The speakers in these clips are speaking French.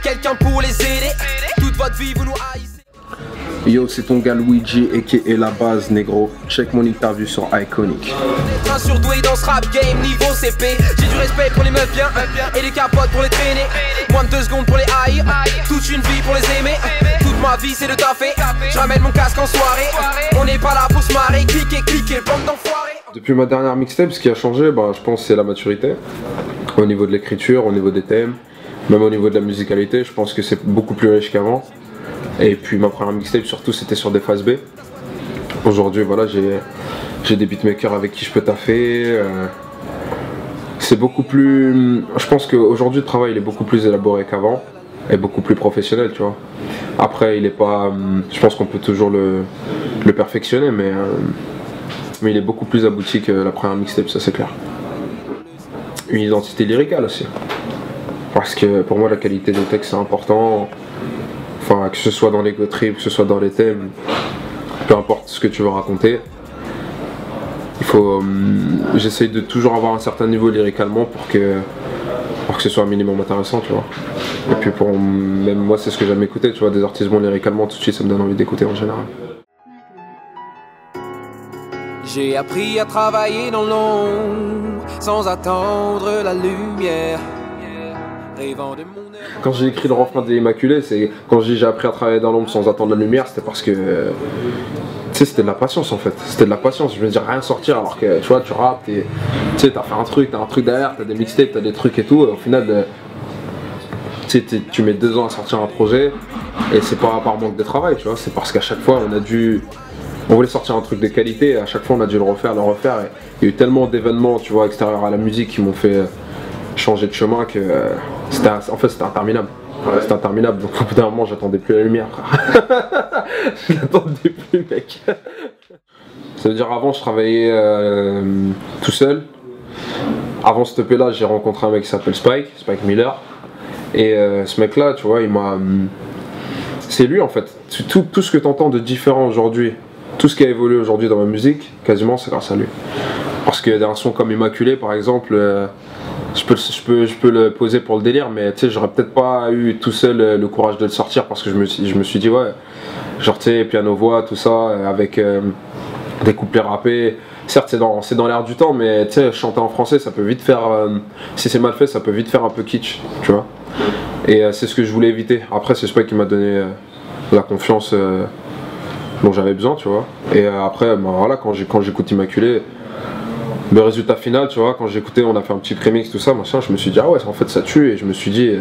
Quelqu'un pour les aider. Toute votre vie vous nous haïssez. Yo, c'est ton gars Luigi aka La Base, négro. Check mon interview sur Iconic. Un surdoué dans ce rap game niveau CP. J'ai du respect pour les meufs bien et des capotes pour les traîner. Moins de 2 secondes pour les haïr. Toute une vie pour les aimer. Toute ma vie c'est de taffer. Je ramène mon casque en soirée. On n'est pas là pour se marrer. Cliquez, bande d'enfoirés. Depuis ma dernière mixtape, ce qui a changé, je pense c'est la maturité. Au niveau de l'écriture, au niveau des thèmes, même au niveau de la musicalité, je pense que c'est beaucoup plus riche qu'avant. Et puis ma première mixtape surtout c'était sur des phases B. Aujourd'hui voilà, j'ai des beatmakers avec qui je peux taffer. C'est beaucoup plus... Je pense qu'aujourd'hui le travail il est beaucoup plus élaboré qu'avant. Et beaucoup plus professionnel, tu vois. Après il est pas... Je pense qu'on peut toujours le perfectionner, mais il est beaucoup plus abouti que la première mixtape, ça c'est clair. Une identité lyricale aussi. Parce que pour moi la qualité des textes c'est important. Enfin, que ce soit dans l'ego trip, que ce soit dans les thèmes, peu importe ce que tu veux raconter, il faut. J'essaye de toujours avoir un certain niveau lyricalement pour que ce soit un minimum intéressant, tu vois. Et puis même moi, c'est ce que j'aime écouter, tu vois, des artistes bons lyricalement, tout de suite, ça me donne envie d'écouter en général. J'ai appris à travailler dans l'ombre, sans attendre la lumière. Quand j'ai écrit le refrain des Immaculés, c'est quand j'ai appris à travailler dans l'ombre sans attendre la lumière, c'était parce que tu sais, c'était de la patience en fait. C'était de la patience. Je veux dire, rien sortir alors que tu vois, tu rappes, tu sais, t'as fait un truc derrière, t'as des mixtapes, t'as des trucs et tout. Et au final, tu mets 2 ans à sortir un projet et c'est pas par manque de travail, tu vois. C'est parce qu'à chaque fois, on voulait sortir un truc de qualité et à chaque fois, on a dû le refaire. Et il y a eu tellement d'événements, tu vois, extérieurs à la musique qui m'ont fait changer de chemin que en fait c'était interminable. Ouais. C'était interminable, donc au bout d'un moment j'attendais plus la lumière, frère. Je l'attendais plus, mec. Ça veut dire avant je travaillais tout seul. Avant ce EP là j'ai rencontré un mec qui s'appelle Spike Miller. Et ce mec là, tu vois, c'est lui en fait. Tout ce que tu entends de différent aujourd'hui, tout ce qui a évolué aujourd'hui dans ma musique, quasiment c'est grâce à lui. Parce que d'un son comme Immaculé par exemple, je peux le poser pour le délire, mais tu sais, j'aurais peut-être pas eu tout seul le courage de le sortir parce que je me suis dit, ouais, genre tu sais, piano-voix, tout ça, avec des couplets rappés. Certes, c'est dans l'air du temps, mais tu sais, chanter en français, ça peut vite faire, si c'est mal fait, ça peut vite faire un peu kitsch, tu vois. Et c'est ce que je voulais éviter. Après, c'est Spike qui m'a donné la confiance dont j'avais besoin, tu vois. Et après, voilà, quand j'écoute Immaculé, le résultat final, tu vois, quand j'ai écouté, on a fait un petit prémix, tout ça, machin, je me suis dit, ah ouais, en fait ça tue, et je me suis dit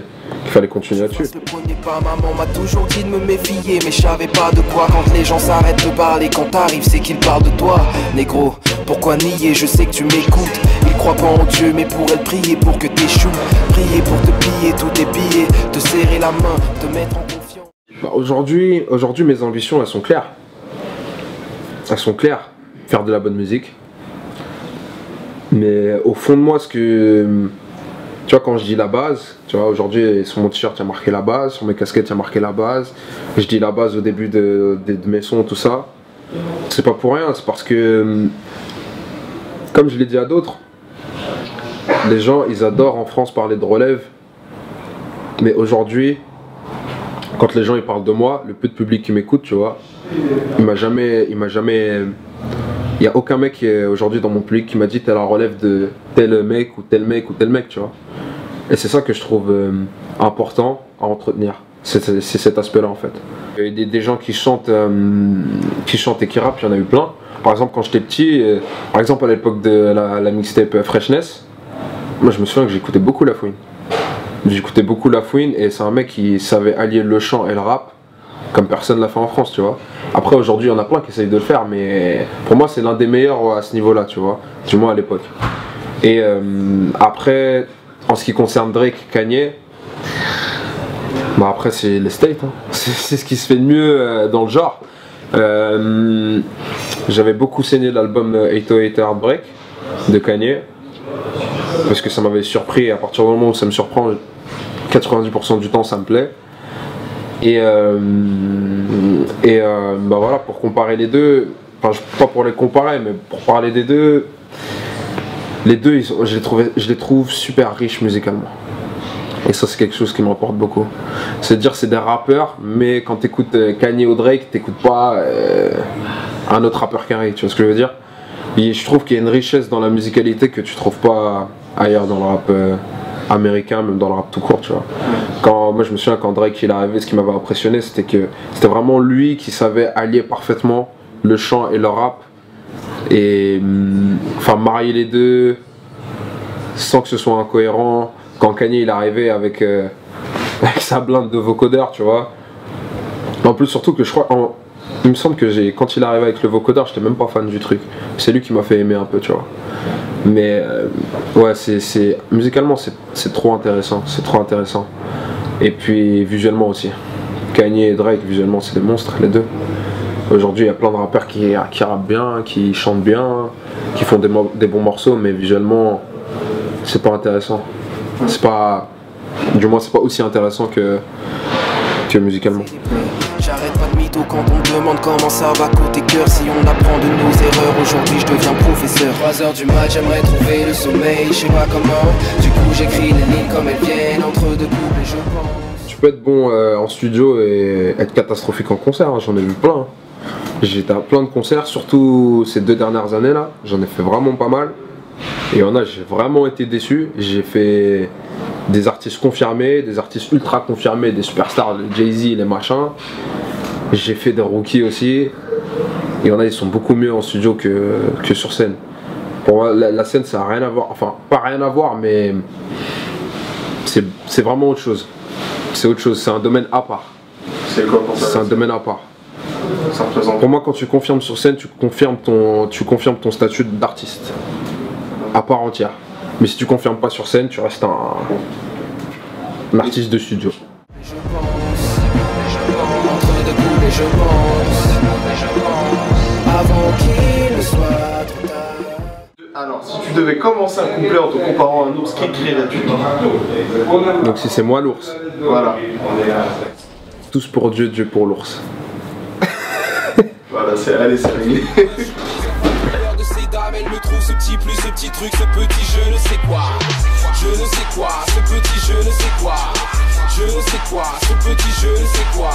qu'il fallait continuer là-dessus. Le premier pas, maman m'a toujours dit de me méfier, mais je savais pas de quoi. Quand les gens s'arrêtent de parler, quand t'arrives, c'est qu'ils parlent de toi. Négro, pourquoi nier, je sais que tu m'écoutes. Ils croient pas en Dieu, mais pourraient prier pour que t'échoues. Prier pour te piller tous tes billets, te serrer la main, te mettre en confiance. Aujourd'hui, mes ambitions, elles sont claires. Elles sont claires. Faire de la bonne musique. Mais au fond de moi, tu vois, quand je dis La Base, tu vois, aujourd'hui sur mon t-shirt il y a marqué La Base, sur mes casquettes il y a marqué La Base. Je dis La Base au début de mes sons, tout ça. C'est pas pour rien, c'est parce que, comme je l'ai dit à d'autres, les gens ils adorent en France parler de relève. Mais aujourd'hui, quand les gens ils parlent de moi, le peu de public qui m'écoute, tu vois, il n'y a aucun mec aujourd'hui dans mon public qui m'a dit t'es la relève de tel mec ou tel mec ou tel mec, tu vois. Et c'est ça que je trouve important à entretenir. C'est cet aspect-là en fait. Il y a des gens qui chantent et qui rappent, il y en a eu plein. Par exemple quand j'étais petit, par exemple à l'époque de la mixtape Freshness, moi je me souviens que j'écoutais beaucoup La Fouine. J'écoutais beaucoup La Fouine et c'est un mec qui savait allier le chant et le rap comme personne l'a fait en France, tu vois. Après aujourd'hui il y en a plein qui essayent de le faire, mais pour moi c'est l'un des meilleurs à ce niveau là, tu vois, du moins à l'époque. Et après en ce qui concerne Drake, Kanye, après c'est les States, hein. C'est ce qui se fait de mieux dans le genre. J'avais beaucoup saigné l'album 808 Heartbreak de Kanye parce que ça m'avait surpris, et à partir du moment où ça me surprend 90% du temps ça me plaît. Et voilà, pour comparer les deux, enfin pas pour les comparer, mais pour parler des deux, les deux je les trouve super riches musicalement. Et ça c'est quelque chose qui m'importe beaucoup. C'est dire c'est des rappeurs, mais quand t'écoutes Kanye ou Drake, t'écoutes pas un autre rappeur carré, tu vois ce que je veux dire? Et je trouve qu'il y a une richesse dans la musicalité que tu trouves pas ailleurs dans le rap américain, même dans le rap tout court, tu vois. Moi je me souviens quand Drake il est arrivé, ce qui m'avait impressionné c'était que c'était vraiment lui qui savait allier parfaitement le chant et le rap et enfin marier les deux sans que ce soit incohérent. Quand Kanye il est arrivé avec sa blinde de vocodeur, tu vois. En plus surtout que je crois, il me semble que quand il est arrivé avec le vocodeur, j'étais même pas fan du truc. C'est lui qui m'a fait aimer un peu, tu vois. Mais ouais, musicalement c'est trop intéressant, c'est trop intéressant. Et puis visuellement aussi. Kanye et Drake visuellement c'est des monstres les deux. Aujourd'hui il y a plein de rappeurs qui rappent bien, qui chantent bien, qui font des bons morceaux, mais visuellement c'est pas intéressant. C'est pas, du moins c'est pas aussi intéressant que musicalement. J'arrête pas de mytho quand on me demande comment ça va côté cœur. Si on apprend de nos erreurs, aujourd'hui je deviens professeur. 3h du mat, j'aimerais trouver le sommeil, je sais pas comment. Du coup j'écris les lignes comme elles viennent, entre deux couples et je pense. Tu peux être bon en studio et être catastrophique en concert, hein. J'en ai vu plein. J'ai été à plein de concerts, surtout ces 2 dernières années là, j'en ai fait vraiment pas mal. Et il y en a, j'ai vraiment été déçu. J'ai fait des artistes confirmés, des artistes ultra confirmés, des superstars, Jay-Z, les machins. J'ai fait des rookies aussi. Il y en a, ils sont beaucoup mieux en studio que sur scène. Pour moi, la scène, ça n'a rien à voir. Enfin, pas rien à voir, mais c'est vraiment autre chose. C'est autre chose, c'est un domaine à part. C'est quoi pour ça? C'est un domaine à part. Ça représente. Pour moi, quand tu confirmes sur scène, tu confirmes ton statut d'artiste. À part entière. Mais si tu confirmes pas sur scène, tu restes un artiste de studio. Je pense, entre deux couples et je pense, avant qu'il ne soit trop tard. Alors, si tu devais commencer un couplet en te comparant à un ours, qu'écrirais-tu? Donc si c'est moi l'ours. Voilà. Tous pour Dieu, Dieu pour l'ours. Voilà, allez, c'est réglé. Elle me trouve ce petit truc, ce petit je ne sais quoi. Je ne sais quoi, ce petit je ne sais quoi. Je ne sais quoi, ce petit je ne sais quoi.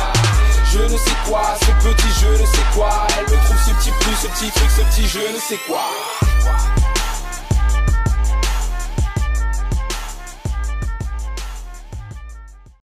Je ne sais quoi, ce petit je ne sais quoi. Elle me trouve ce petit truc, ce petit je ne sais quoi.